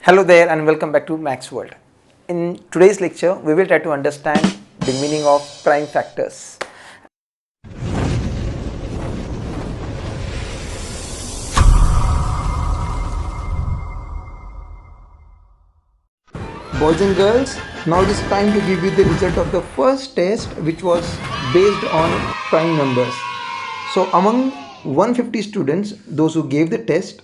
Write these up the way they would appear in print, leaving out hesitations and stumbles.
Hello there and welcome back to Max World. In today's lecture, we will try to understand the meaning of prime factors. Boys and girls, now it is time to give you the result of the first test which was based on prime numbers. So among 150 students, those who gave the test,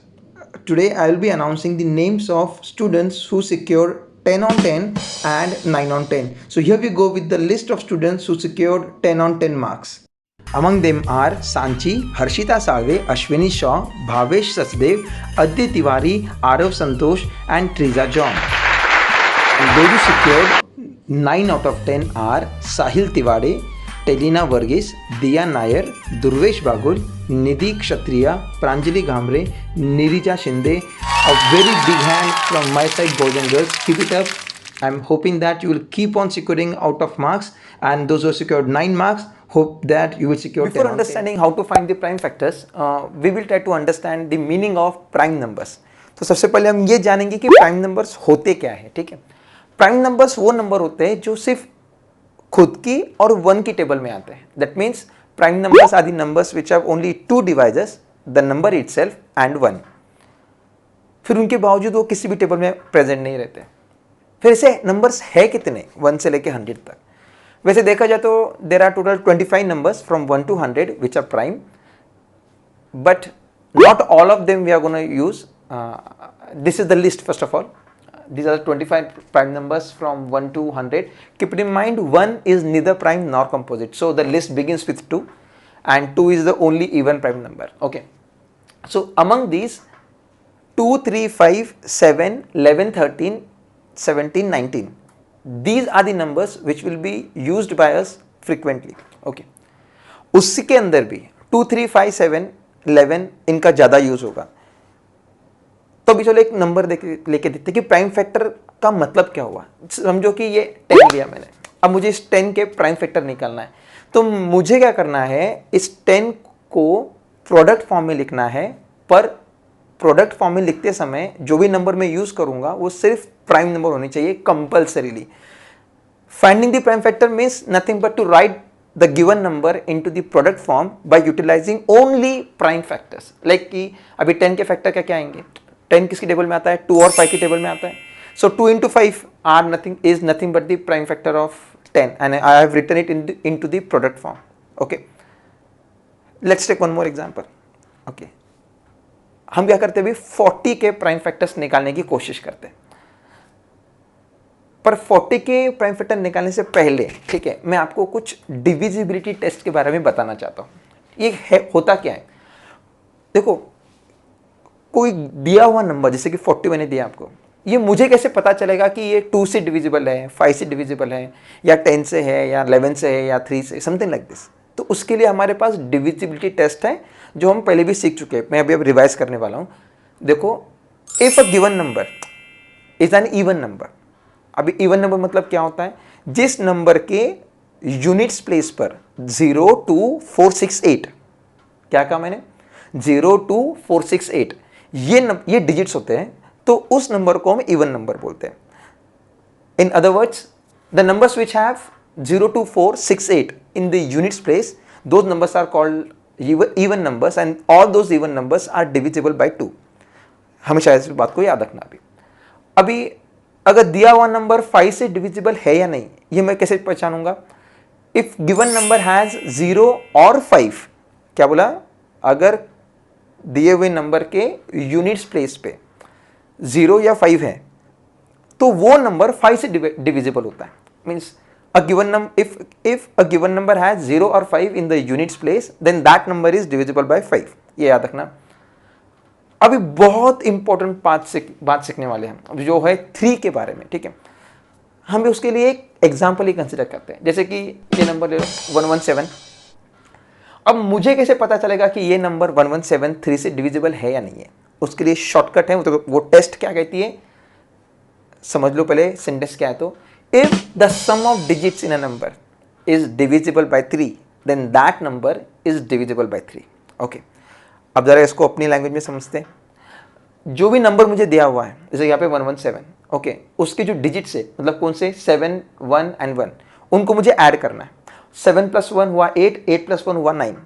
today I will be announcing the names of students who secured 10 on 10 and 9 on 10. So here we go with the list of students who secured 10 on 10 marks. Among them are Sanchi, Harshita Salve, Ashwini Shaw, Bhavesh Sachdev, Aditya Tiwari, Arav Santosh and Triza John. And those who secured 9 out of 10 are Sahil Tiwade, Telina Varghese, Diya Nair, Durvesh Bagul, Nidhi Kshatriya, Pranjali Ghamre, Nirija Shinde. A very big hand from my side, boys and girls. Keep it up. I'm hoping that you will keep on securing out of marks, and those who secured 9 marks, hope that you will secure 10. Before understanding how to find the prime factors, we will try to understand the meaning of prime numbers. तो सबसे पहले हम ये जानेंगे कि prime numbers होते क्या है. ठीक है, प्राइम नंबर्स वो नंबर होते हैं जो सिर्फ खुद की और वन की टेबल में आते हैं. That means prime numbers are the numbers which have only two divisors, the number itself and one. फिर उनके बावजूद वो किसी भी टेबल में प्रेजेंट नहीं रहते. फिर ऐसे नंबर्स है कितने 1 से लेके 100 तक. वैसे देखा जाए तो there are total 25 numbers from 1 to 100 which are prime, but not all of them we are gonna use. This is the list. First of all, these are 25 prime numbers from 1 to 100. Keep it in mind, 1 is neither prime nor composite, so the list begins with 2 and 2 is the only even prime number. Okay, so among these 2, 3, 5, 7, 11, 13, 17, 19, these are the numbers which will be used by us frequently. Okay, उसी के अंदर भी 2, 3, 5, 7, 11 इनका ज़्यादा use होगा. तो अभी चलो एक नंबर लेके देखते कि प्राइम फैक्टर का मतलब क्या हुआ. समझो कि ये 10 लिया मैंने, अब मुझे इस 10 के प्राइम फैक्टर निकालना है. तो मुझे क्या करना है, इस 10 को प्रोडक्ट फॉर्म में लिखना है. पर प्रोडक्ट फॉर्म में लिखते समय जो भी नंबर मैं यूज करूंगा वो सिर्फ प्राइम नंबर होनी चाहिए compulsorily. Finding the prime factor means nothing but to write the given number into the product form by utilizing only prime factors. Like कि अभी 10 के फैक्टर क्या क्या आएंगे. 10 किसकी टेबल में आता है, 2 और 5 की टेबल में आता है. So 2 into 5 are nothing but the prime factor of 10 and I have written it into the product form. Okay, let's take one more example. Okay, हम क्या करते हैं अभी 40 के प्राइम फैक्टर्स निकालने की कोशिश करते हैं. पर 40 के प्राइम फैक्टर निकालने से पहले, ठीक है, मैं आपको कुछ डिविजिबिलिटी टेस्ट के बारे में बताना चाहता हूँ. ये होता क्या है. देखो, कोई दिया हुआ नंबर जैसे कि 40 मैंने दिया आपको, ये मुझे कैसे पता चलेगा कि ये 2 से डिविजिबल है, 5 से डिविजिबल है, या 10 से है, या 11 से है, या 3 से, समथिंग लाइक दिस. तो उसके लिए हमारे पास डिविजिबिलिटी टेस्ट है जो हम पहले भी सीख चुके हैं. मैं अभी अब रिवाइज करने वाला हूँ. देखो, if a given number is an even number. अभी इवन नंबर मतलब क्या होता है, जिस नंबर के यूनिट्स प्लेस पर 0 to 468, क्या कहा मैंने, 0 to 468, ये डिजिट्स होते हैं. तो उस नंबर को हम इवन नंबर बोलते हैं. In other words, the numbers which have 0 to 468 in the units place, those numbers are called even numbers and all those even numbers are divisible by 2. हमेशा इस बात को याद रखना. अभी अगर दिया हुआ नंबर 5 से डिविजिबल है या नहीं, ये मैं कैसे पहचानूंगा. इफ गिवन नंबर हैज 0 और 5, क्या बोला, अगर दिए हुए नंबर के यूनिट्स प्लेस पे 0 या 5 है तो वो नंबर 5 से डिविजिबल होता है. Means a given number, if a given number has 0 और 5 in the units place, then that number is divisible by 5. ये याद रखना. अभी बहुत इंपॉर्टेंट बात सीखने वाले हैं जो है 3 के बारे में. ठीक है, हम भी उसके लिए एक एग्जाम्पल ही कंसिडर करते हैं. जैसे कि ये नंबर ले लो 117. अब मुझे कैसे पता चलेगा कि ये नंबर 117 3 से डिविजिबल है या नहीं है. उसके लिए शॉर्टकट है. तो वो टेस्ट क्या कहती है, समझ लो पहले सेंटेंस क्या है. तो if the sum of digits in a number is divisible by 3, then that number is divisible by 3. Okay, अब जरा इसको अपनी लैंग्वेज में समझते हैं. जो भी नंबर मुझे दिया हुआ है, जैसे यहाँ पे 117, ओके, उसके जो डिजिट्स है, मतलब कौन से 7, 1 एंड 1, उनको मुझे ऐड करना है। 7 + 1 हुआ 8, 8 + 1 हुआ 9।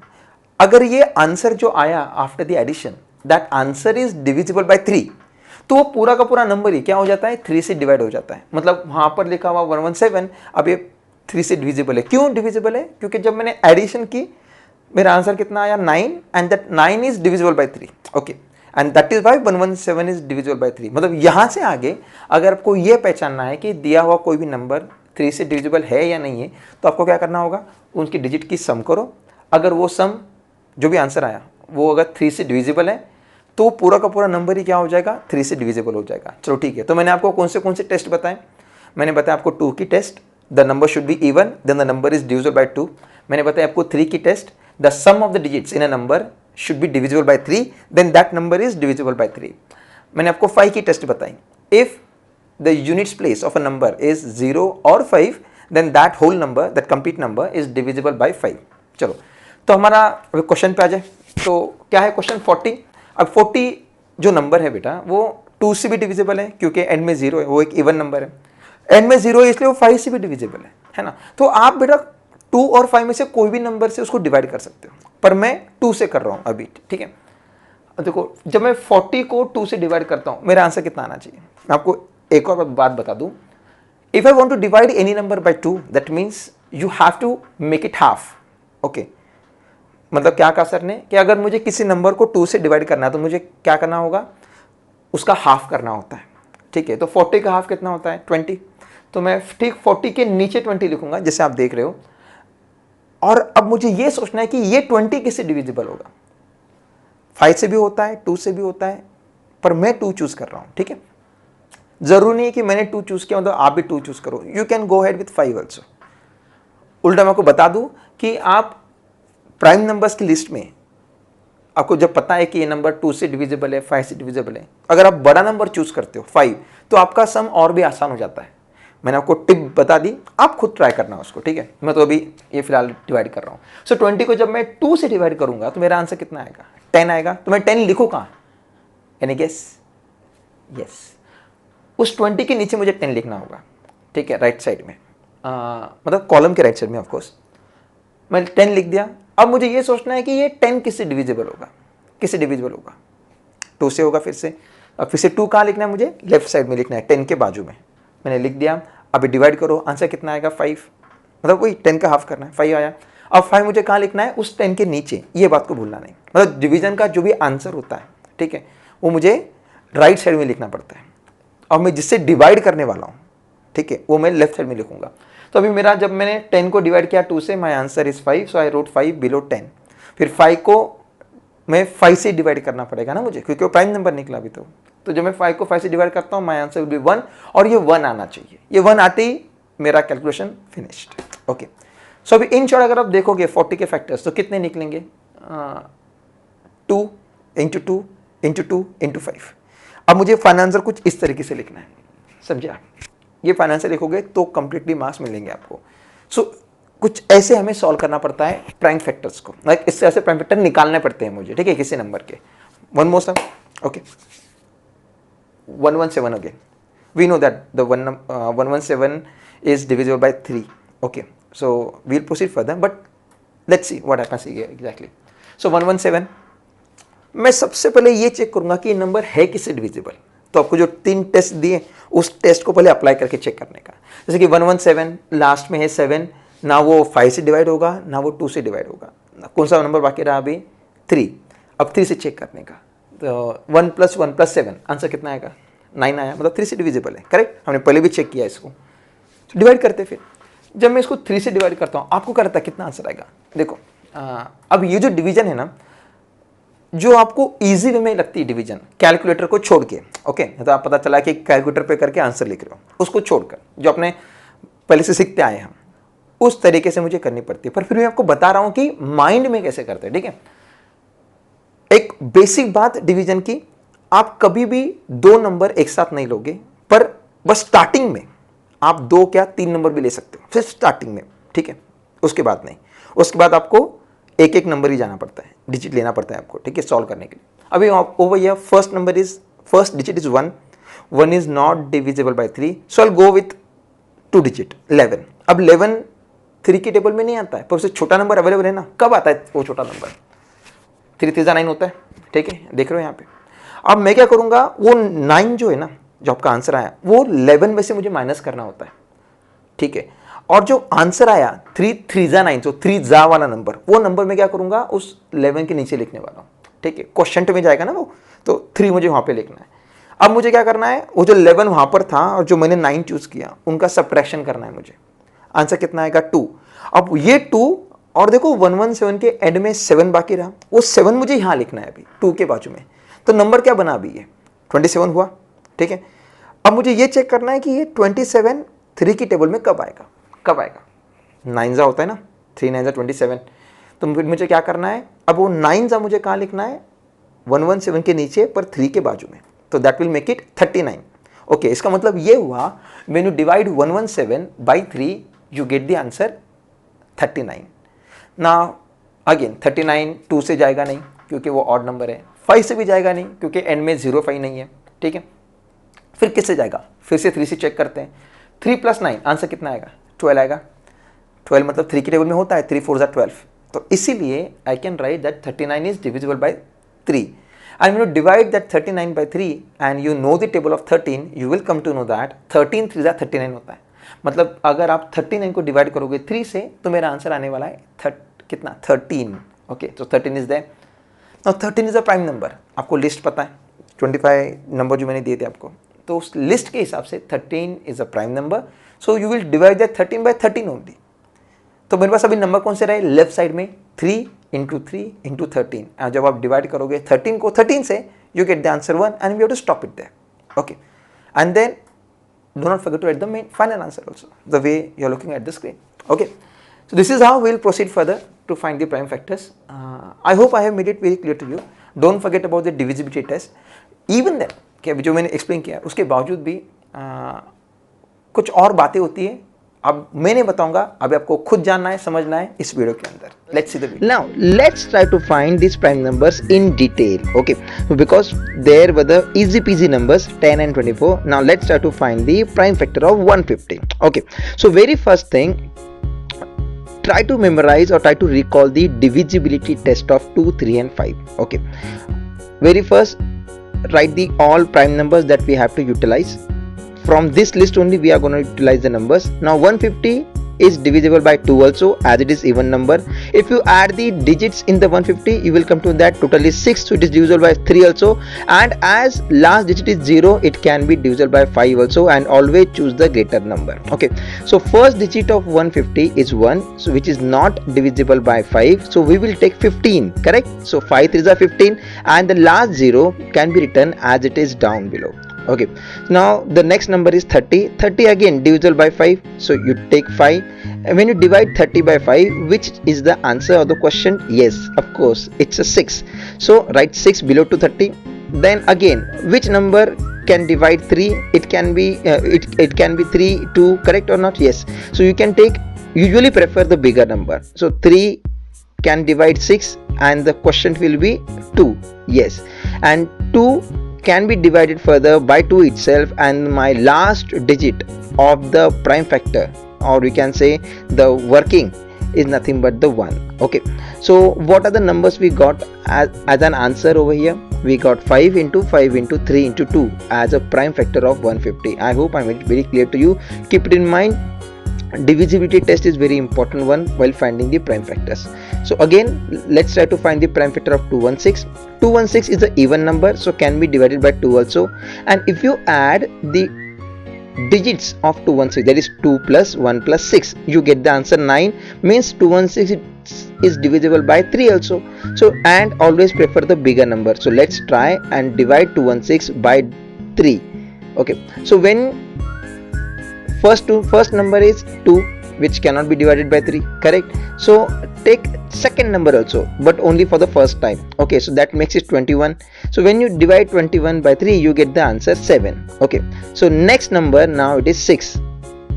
अगर ये आंसर जो आया after the addition, that answer is divisible by 3, तो वो पूरा का पूरा नंबर ही क्या हो जाता है, 3 से डिवाइड हो जाता है। मतलब वहां पर लिखा हुआ 117, अब ये 3 से डिविजिबल है। क्यों डिविजिबल है? क्योंकि जब मैंने एडिशन की, मेरा आंसर कितना आया, 9, and that 9 is divisible by 3, okay, and that is why 117 is divisible by 3। मतलब यहां से आगे अगर आपको ये पहचानना है कि दिया हुआ कोई भी नंबर 3 से डिविजिबल है या नहीं है, तो आपको क्या करना होगा, उनकी डिजिट की सम करो। अगर वो सम, जो भी आंसर आया, वो अगर 3 से डिविजिबल है, तो पूरा का पूरा नंबर ही क्या हो जाएगा, 3 से डिविजिबल हो जाएगा। चलो ठीक है। तो मैंने आपको कौन से टेस्ट बताए? मैंने बताया आपको 2 की test, the number should be even, then the number is divisible by 2। मैंने बताया आपको 3 की test, the sum of the digits in a number should be divisible by 3, then that number is divisible by 3। मैंने आपको 5 की test बताई, if the units place of a number is 0 और 5, then that whole number, that complete number is divisible by 5। चलो, तो हमारा question पे आ जाए। तो क्या है क्वेश्चन 40? अब 40 जो नंबर है बेटा, वो 2 से भी डिविजिबल है क्योंकि एंड में 0 है, वो एक इवन नंबर है। एंड में 0 है इसलिए वो 5 से भी डिविजिबल है ना। तो आप बेटा 2 और 5 में से कोई भी नंबर से उसको डिवाइड कर सकते हो, पर मैं 2 से कर रहा हूं अभी, ठीक है। देखो, जब मैं 40 को 2 से डिवाइड करता हूं, मेरा आंसर कितना आना चाहिए? मैं आपको एक और बात बता दूं, if I want to divide any number by 2, that means you have to make it half, okay. मतलब क्या कहा सर ने, कि अगर मुझे किसी नंबर को 2 से डिवाइड करना है, तो मुझे क्या करना होगा, उसका हाफ करना होता है, ठीक है। तो 40 का हाफ कितना होता है, 20। तो मैं ठीक 40 के नीचे 20 लिखूंगा, जैसे आप देख रहे हो। और अब मुझे यह सोचना है कि ये 20 किससे डिविजिबल होगा। 5 से भी होता है, 2 से भी होता है, पर मैं 2 चूज कर रहा हूं, ठीक है। जरूरी नहीं कि मैंने 2 चूज किया, मतलब आप भी 2 चूज करो, you can go head with 5 also. उल्टा मैं आपको बता दूं कि आप प्राइम नंबर्स की लिस्ट में, आपको जब पता है कि ये नंबर 2 से डिविजिबल है, 5 से डिविजिबल है, अगर आप बड़ा नंबर चूज करते हो 5, तो आपका सम और भी आसान हो जाता है। मैंने आपको टिप बता दी, आप खुद ट्राई करना उसको, ठीक है। मैं तो अभी ये फिलहाल डिवाइड कर रहा हूँ। सो 20 को जब मैं 2 से डिवाइड करूंगा, तो मेरा आंसर कितना आएगा, 10 आएगा। तो मैं 10 लिखूँ कहाँ, यानी गेस, यस, उस 20 के नीचे मुझे 10 लिखना होगा, ठीक है, राइट साइड में, मतलब कॉलम के राइट साइड में, ऑफकोर्स। मैं 10 लिख दिया। अब मुझे ये सोचना है कि ये 10 किससे डिविजिबल होगा, किससे डिविजिबल होगा, 2 से होगा फिर से। अब फिर से 2 कहाँ लिखना है, मुझे लेफ्ट साइड में लिखना है, 10 के बाजू में। मैंने लिख दिया। अभी डिवाइड करो, आंसर कितना आएगा, 5। मतलब वही 10 का हाफ करना है, 5 आया। अब 5 मुझे कहाँ लिखना है, उस 10 के नीचे, ये बात को भूलना नहीं। मतलब डिवीजन का जो भी आंसर होता है, ठीक है, वो मुझे राइट साइड में लिखना पड़ता है। और मैं जिससे डिवाइड करने वाला हूँ, ठीक है, वो मैं लेफ्ट साइड में लिखूंगा। तो अभी मेरा, जब मैंने 10 को डिवाइड किया 2 से, my answer is 5, so I wrote 5 below 10। फिर 5 को मैं 5 से डिवाइड करना पड़ेगा ना मुझे, क्योंकि वो प्राइम नंबर निकला अभी। तो जब मैं 5 को 5 से डिवाइड करता हूँ, माय आंसर विल बी 1, और ये 1 आना चाहिए। ये 1 आते ही मेरा कैलकुलेशन फिनिश्ड, ओके। सो अभी इन शॉर्ट अगर आप देखोगे 40 के फैक्टर्स, तो कितने निकलेंगे, 2 इंटू 2 इंटू 2 इंटू 5। अब मुझे फाइनल आंसर कुछ इस तरीके से लिखना है, समझे आप। ये फाइनेंशियल लिखोगे तो कंप्लीटली मार्क्स मिलेंगे आपको। सो कुछ ऐसे हमें सॉल्व करना पड़ता है प्राइम फैक्टर्स को, लाइक इससे ऐसे प्राइम फैक्टर निकालने पड़ते हैं मुझे, ठीक है, किसी नंबर के। One more sum, okay, 117 again, we know that the 117 is divisible by 3, okay. So we'll proceed further, but let's see what happens exactly. So 117, मैं सबसे पहले ये चेक करूंगा कि ये नंबर है किससे डिविजिबल। तो आपको जो 3 टेस्ट दिए, उस टेस्ट को पहले अप्लाई करके चेक करने का। जैसे कि 117 लास्ट में है 7, ना वो 5 से डिवाइड होगा, ना वो 2 से डिवाइड होगा। कौन सा नंबर बाकी रहा अभी, 3। अब 3 से चेक करने का, तो 1 + 1 + 7, आंसर कितना आएगा, 9 आया। मतलब 3 से डिविजिबल है, करेक्ट। हमने पहले भी चेक किया इसको। तो डिवाइड करते, फिर जब मैं इसको 3 से डिवाइड करता हूँ, आपको क्या लगता है कितना आंसर आएगा। देखो, अब ये जो डिवीजन है ना, जो आपको इजी वे में लगती है डिवीजन, कैलकुलेटर को छोड़ के, ओके। तो आप पता चला कि कैलकुलेटर पे करके आंसर लिख रहे हो, उसको छोड़कर जो अपने पहले से सीखते आए हम, उस तरीके से मुझे करनी पड़ती है। पर फिर मैं आपको बता रहा हूं कि माइंड में कैसे करते हैं, ठीक है। एक बेसिक बात डिवीजन की, आप कभी भी 2 नंबर एक साथ नहीं लोगे, पर बस स्टार्टिंग में आप 2 क्या 3 नंबर भी ले सकते हो, सिर्फ स्टार्टिंग में, ठीक है। उसके बाद नहीं, उसके बाद आपको एक नंबर ही जाना पड़ता है, डिजिट लेना पड़ता है आपको, ठीक है, सॉल्व करने के लिए। अभी over here first number is first digit is 1, 1 is not divisible by 3, so I'll go with 2 digit 11. अब 11 3 की टेबल में नहीं आता है, पर उससे छोटा नंबर अवेलेबल है ना, कब आता है वो छोटा नंबर? 3 3 9 होता है, ठीक है, देख रहे हो यहाँ पे। अब मैं क्या करूँगा, वो 9 जो है ना, जो आपका आंसर आया वो 11 में से मुझे माइनस करना होता है, ठीक है। और जो आंसर आया 3 3 9, तो 3 जा वाला नंबर, वो नंबर मैं क्या करूँगा, उस 11 के नीचे लिखने वाला हूँ, ठीक है। क्वेश्चन में जाएगा ना वो, तो 3 मुझे वहाँ पे लिखना है। अब मुझे क्या करना है, वो जो 11 वहाँ पर था और जो मैंने 9 चूज़ किया, उनका सब्ट्रैक्शन करना है मुझे। आंसर कितना आएगा, 2। अब ये 2 और देखो 117 के एंड में 7 बाकी रहा, वो 7 मुझे यहाँ लिखना है अभी 2 के बाजू में, तो नंबर क्या बना अभी, ये 27 हुआ, ठीक है। अब मुझे ये चेक करना है कि ये 27 3 की टेबल में कब आएगा, कब आएगा। 9 जा होता है ना, 3 9 जा 27, तो फिर मुझे क्या करना है, अब वो 9 जा मुझे कहाँ लिखना है, 117 के नीचे पर 3 के बाजू में, तो that will make it 39। Okay, इसका मतलब ये हुआ, when you divide 117 by 3 you get the answer 39। Now again 39 2 से जाएगा नहीं क्योंकि वो ऑड नंबर है, 5 से भी जाएगा नहीं क्योंकि एंड में 0 5 नहीं है, ठीक है। फिर किससे जाएगा, फिर से 3 से चेक करते हैं। 3 + 9 आंसर कितना आएगा, 12 आएगा। 12 मतलब 3 की टेबल में होता है, 3 4 12, तो इसीलिए I can write that 39 is divisible by 3। And when you divide that 39 by 3 and you know the table of 13, you will come to know that 13 3 39 होता है। मतलब अगर आप 39 को डिवाइड करोगे 3 से तो मेरा आंसर आने वाला है कितना, 13। ओके, तो 13 is there. Now 13 is a prime number, आपको लिस्ट पता है 25 नंबर जो मैंने दिए थे आपको, तो उस लिस्ट के हिसाब से 13 is a prime number, so you will divide that 13 by 13 only. तो मेरे पास अभी नंबर कौन से रहे, लेफ्ट साइड में 3 × 3 × 13, और जब आप डिवाइड करोगे 13 को 13 से, you get the answer 1 and we have to stop it there. Okay, and then do not forget to write the main final answer also, the way you are looking at the screen. Okay, so this is how we will proceed further to find the prime factors. I hope I have made it very clear to you. Don't forget about the divisibility test. Even then, क्या जो मैंने explain किया, उसके बावजूद भी कुछ और बातें होती है, अब मैंने बताऊंगा, अभी आपको खुद जानना है, समझना है इस वीडियो के अंदर। Let's see the video. Now let's try to find these prime numbers in detail. Okay, because there were the easy peasy numbers 10 and 24. Now let's try to find the prime factor of 150. Okay, so very first thing, try to memorize or try to recall the divisibility test of 2, 3 and 5. Okay, very first write the all prime numbers that we have to utilize. From this list only we are going to utilize the numbers. Now 150 is divisible by 2 also, as it is even number. If you add the digits in the 150, you will come to that total is 6, so it is divisible by 3 also, and as last digit is 0, it can be divisible by 5 also, and always choose the greater number. Okay, so first digit of 150 is 1, so which is not divisible by 5, so we will take 15, correct? So 5 3s are 15, and the last 0 can be written as it is down below. Okay, now the next number is 30. 30 again divisible by 5, so you take 5, and when you divide 30 by 5, which is the answer of the question? Yes, of course, it's a 6, so write 6 below to 30. Then again, which number can divide 3? It can be it can be 3 2, correct or not? Yes, so you can take, usually prefer the bigger number, so 3 can divide 6 and the quotient will be 2. Yes, and 2 can be divided further by 2 itself, and my last digit of the prime factor, or we can say the working, is nothing but the 1. Okay, so what are the numbers we got as an answer over here? We got 5 × 5 × 3 × 2 as a prime factor of 150. I hope I made it very clear to you. Keep it in mind, divisibility test is very important one while finding the prime factors. So again, let's try to find the prime factor of 216. 216 is an even number, so can be divided by 2 also, and if you add the digits of 216, that is 2 + 1 + 6, you get the answer 9, means 216 is divisible by 3 also. So, and always prefer the bigger number, so let's try and divide 216 by 3. Okay, so when first number is 2, which cannot be divided by 3, correct? So take second number also, but only for the first time. Okay, so that makes it 21. So when you divide 21 by 3, you get the answer 7. Okay, so next number now it is 6,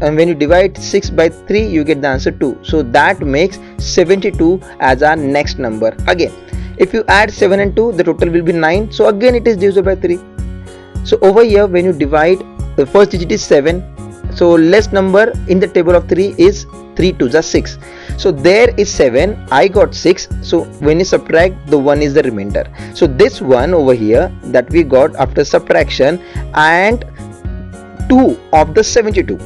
and when you divide 6 by 3, you get the answer 2, so that makes 72 as our next number. Again, if you add 7 and 2, the total will be 9, so again it is divisible by 3. So over here when you divide, the first digit is 7, so less number in the table of 3 is 3 2s are 6. So there is 7, I got 6, so when you subtract, the 1 is the remainder. So this one over here that we got after subtraction and 2 of the 72.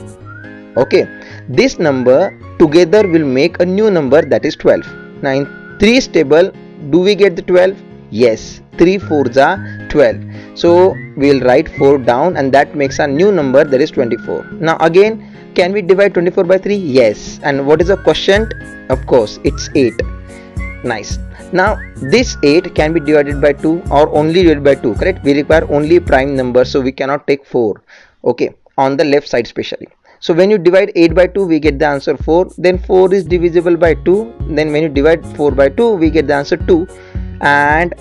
Okay, this number together will make a new number, that is 12. Now in 3's table, do we get the 12? Yes, 3 4s are 12. So we will write 4 down and that makes a new number, that is 24. Now again, can we divide 24 by 3? Yes. And what is the quotient? Of course, it's 8. Nice. Now this 8 can be divided by 2 or only divided by 2, correct? We require only prime number, so we cannot take 4. Okay, on the left side especially. So when you divide 8 by 2, we get the answer 4. Then 4 is divisible by 2. Then when you divide 4 by 2, we get the answer 2. And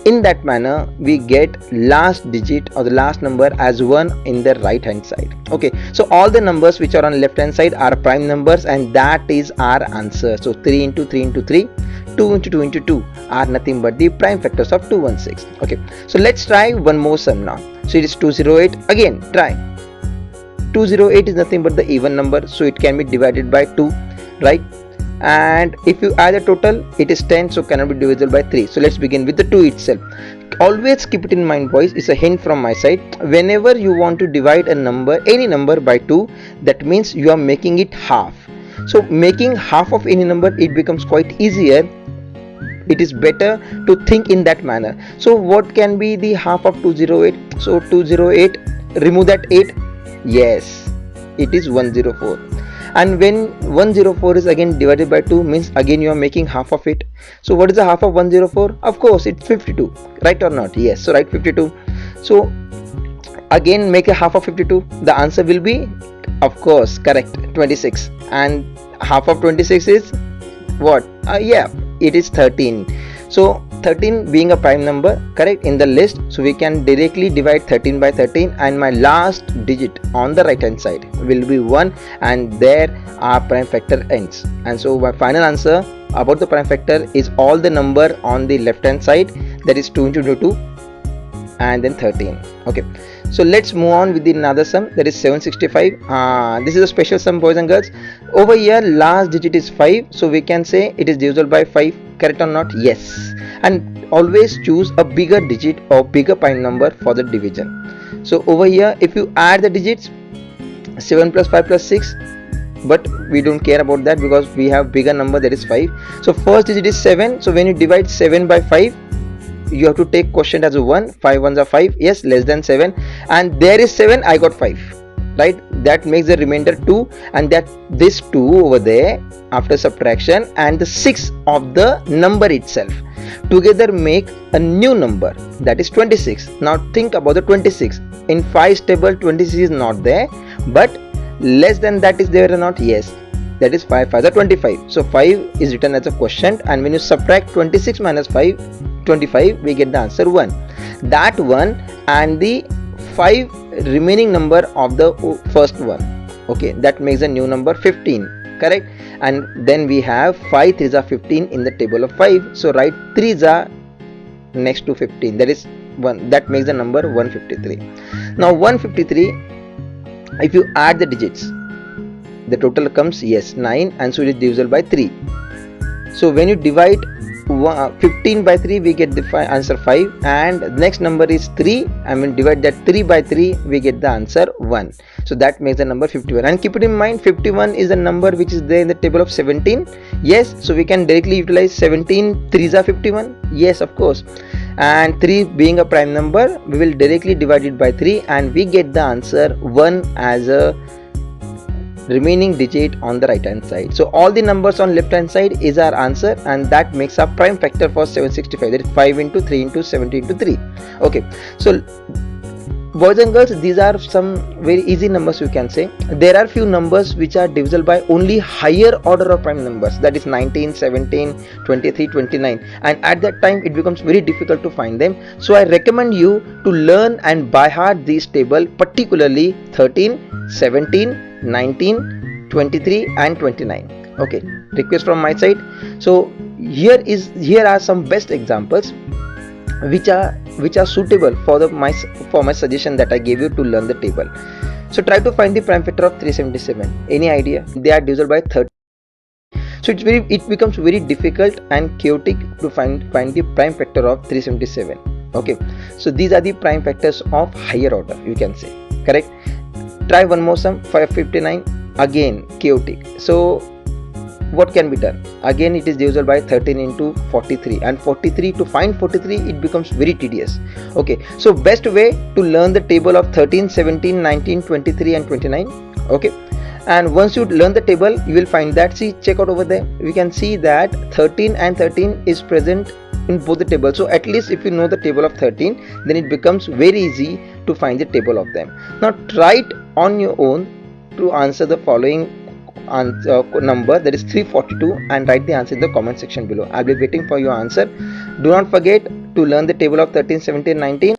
in that manner, we get last digit or the last number as 1 in the right hand side. Okay, so all the numbers which are on left hand side are prime numbers, and that is our answer. So 3 into 3 into 3, 2 into 2 into 2 are nothing but the prime factors of 216. Okay, so let's try one more sum now. So it is 208. Again try. 208 is nothing but the even number, so it can be divided by 2, right? And if you add the total, it is 10, so cannot be divisible by 3. So let's begin with the 2 itself. Always keep it in mind, boys, it's a hint from my side. Whenever you want to divide a number, any number, by 2, that means you are making it half. So making half of any number, it becomes quite easier. It is better to think in that manner. So what can be the half of 208? So 208, remove that 8. Yes, it is 104. And when 104 is again divided by 2, means again you are making half of it. So what is the half of 104? Of course it's 52, right or not? Yes, so write 52. So again make a half of 52. The answer will be, of course, correct, 26. And half of 26 is what? Yeah, it is 13. So 13 being a prime number, correct, in the list, so we can directly divide 13 by 13, and my last digit on the right hand side will be 1, and there our prime factor ends. And so my final answer about the prime factor is all the number on the left hand side, that is 2 into 2 and then 13. Okay, so let's move on with the another sum, that is 765. This is a special sum, boys and girls. Over here last digit is 5, so we can say it is divisible by 5, correct or not? Yes. And always choose a bigger digit or bigger prime number for the division. So over here, if you add the digits, 7 plus 5 plus 6, but we don't care about that because we have bigger number, that is 5. So first digit is 7, so when you divide 7 by 5, you have to take quotient as a 1. 5 ones are 5, yes, less than 7, and there is 7, I got 5, right? That makes the remainder 2, and that this 2 over there after subtraction and the 6 of the number itself together make a new number, that is 26. Now think about the 26. In 5's table 26 is not there, but less than that is there or not? Yes, that is 5 5s are 25. So 5 is written as a quotient, and when you subtract 26 minus 5, 25, we get the answer 1. That 1 and the 5 remaining number of the first one, okay, that makes a new number 15, correct? And then we have 5 3s are 15 in the table of 5, so write 3s are next to 15, that is 1, that makes the number 153. Now 153, if you add the digits, the total comes, yes, 9, and so it is divisible by 3. So when you divide 15 by 3, we get the answer 5, and the next number is 3, and when divide that 3 by 3, we get the answer 1. So that makes the number 51. And keep it in mind, 51 is the number which is there in the table of 17. Yes, so we can directly utilize 17 3s are 51. Yes, of course. And 3 being a prime number, we will directly divide it by 3, and we get the answer 1 as a remaining digit on the right hand side. So all the numbers on left hand side is our answer, and that makes our prime factor for 765, that is 5 into 3 into 70 into 3. Okay, so boys and girls, these are some very easy numbers, you can say. There are few numbers which are divisible by only higher order of prime numbers, that is 19, 17, 23, 29, and at that time it becomes very difficult to find them. So I recommend you to learn and by heart these table, particularly 13, 17, 19, 23 and 29. Okay, request from my side. So here are some best examples. which are suitable for my suggestion that I gave you to learn the table. So try to find the prime factor of 377. Any idea? They are divisible by 30. So it becomes very difficult and chaotic to find the prime factor of 377. Okay, so these are the prime factors of higher order, you can say. Correct. Try one more sum. 559, again chaotic. So what can be done? Again it is divisible by 13 into 43, and 43, to find 43 it becomes very tedious. Okay, so best way to learn the table of 13, 17, 19, 23 and 29. Okay, and once you learn the table you will find that, see, check out over there, we can see that 13 and 13 is present in both the tables. So at least if you know the table of 13, then it becomes very easy to find the table of them. Now try it on your own to answer the following number, that is 342, and write the answer in the comment section below. I'll be waiting for your answer. Do not forget to learn the table of 13, 17, 19